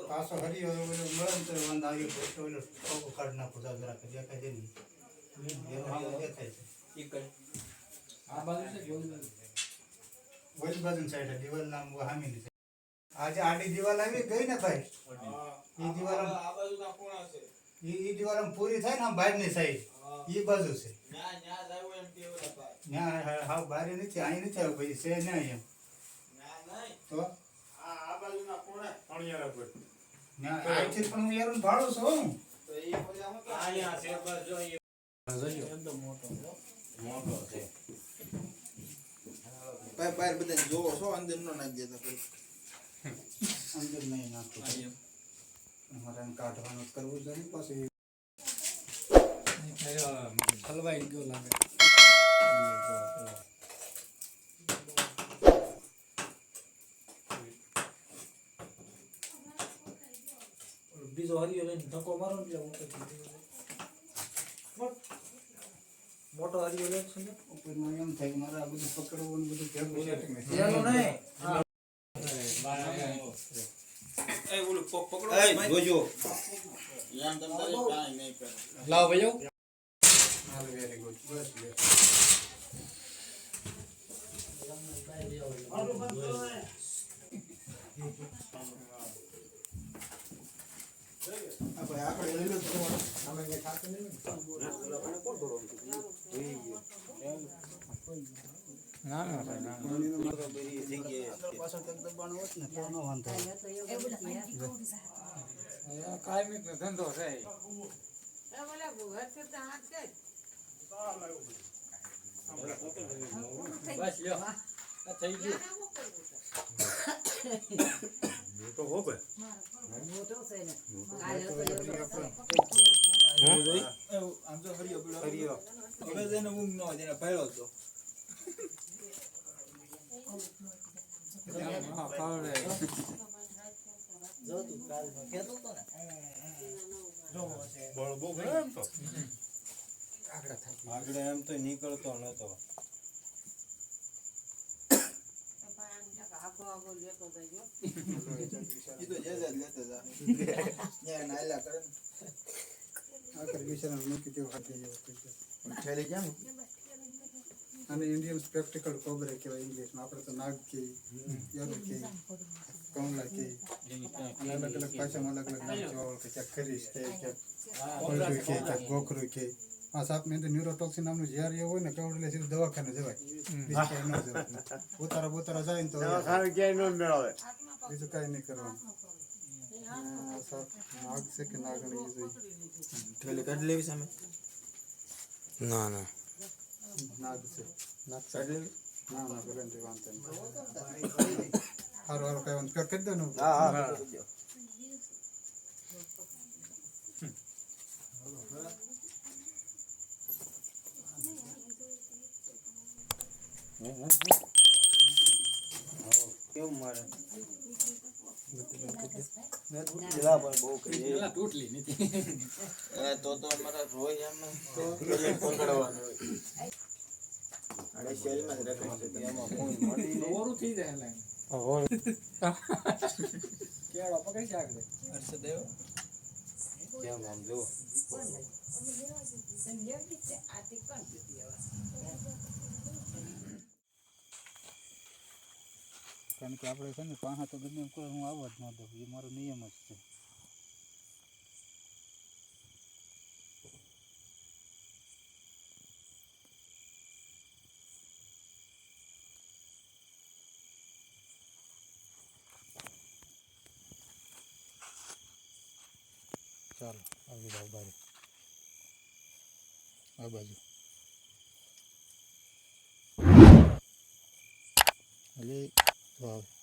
પાછો હરી મળે ને તો વાંધો આવી ગયો કાઢ નાખો જરા દેખાય છે નહીં દેખાય છે આ બાજુ છે વોજ બાજુ સાઈડ દિવાલ નામ હામી આજે આડી દિવાલ આવી ગઈ ને ભાઈ એ દિવાલ આ બાજુ ના કોણા છે એ દિવાલ પૂરી થાય ને બહાર ની સાઈડ એ બાજુ છે ન્યા ન્યા જાવ એમ કેવલા ભાઈ ન્યા હાવ બહાર નથી અહીં નથી આવ ભાઈ છે ને એમ ના નહીં તો આ બાજુ ના કોણા અણિયારા પર ન્યા આથી પણ હું યાર ભાડો છું તો એ મજામાં તો અહીંયા છે બસ જો એ જોયો એકદમ મોટો છે ભાઈ બહાર બધા જોવો છો અંદર નો નાખી દેતા કોઈ અંદર નહીં નાખતો અમારે કાઢવાનું કરવું જોઈએ પછી હલવાઈ ગયો લાગે બીજો હરિયો લઈને ધક્કો મારો એટલે મોટો હરિયો લે છે ઉપરમાં એમ થાય મારે આ બધું પકડવું બધું ભેગું સેટિંગ નહીં એ ઓલું પકડો એ જોજો યામ તમ તારે કાઈ નહીં કરે લાવ ભઈઓ હાલ વેરી ગુડ બસ લે આપણે લઈ લો અમે કે ખાતે નહીં કોણ થોડો ના તો બધી જગ્યાએ પાછળ તક દબાણ હોત ને તો ન વાંધો કાયમી ધંધો છે બસ લ્યો આ થઈ ગયું તો હો બે મોટો છે ને આમ તો હરિયો હવે જેને ઊંઘ ન હોય તેને ભેળો તો હા પાવડે જો તું કાલ કેતો તો ને જો છે બળ બહુ ગયો એમ તો આગળ એમ તો નીકળતો નતો આગો લેતો જજો ઈ તો જે લેતો જા ન્યા નાયલા કરે ને આ કર બિચારા મૂકી દેવ હાથે જેવો થેલી કેમ અને ઇન્ડિયન સ્પેક્ટિકલ કોબરે કહેવાય ઇંગ્લિશમાં આપણે તો નાગ કે યરો કે કમલા કે અલગ અલગ ભાષામાં અલગ અલગ નામ જોવા કે ક્યાંક ખરીશ કે ક્યાંક ગોખરું કે આ સાપની અંદર ન્યુરોટોક્સિન નામનું ઝેર એવું હોય ને કવડલે સીધું દવાખાને જવાય બીજું ન જવાય ઉતારા જાય ને તો ક્યાંય ન મેળવે બીજું કાંઈ નહીં કરવાનું સાપ નાગ છે કે નાગણી જોઈ કાઢી લેવી સામે ના ના નાગ છે નાગ કાઢી લેવી ના ગેરંટી વાંધો નહીં હારું કઈ વાંધો કરી દો ને હા કેવું મારે પેલા પણ બહુ પેલા તૂટલી નથી તો અમારા રોય એમ તો પકડવાનું હોય અરે શેલમાં જ રાખે છે એમાં કોઈ મળી ઓરું થઈ જાય લાઈન ઓર કેળો પકડી છે આગળ હર્ષદેવ કેમ આમ જો કારણ કે આપણે છે ને પાહા તો ગમે કોઈ હું આવવા જ ન દઉં એ મારો નિયમ જ છે ચાલો આવી જાવ બારે આ બાજુ અલે વાવ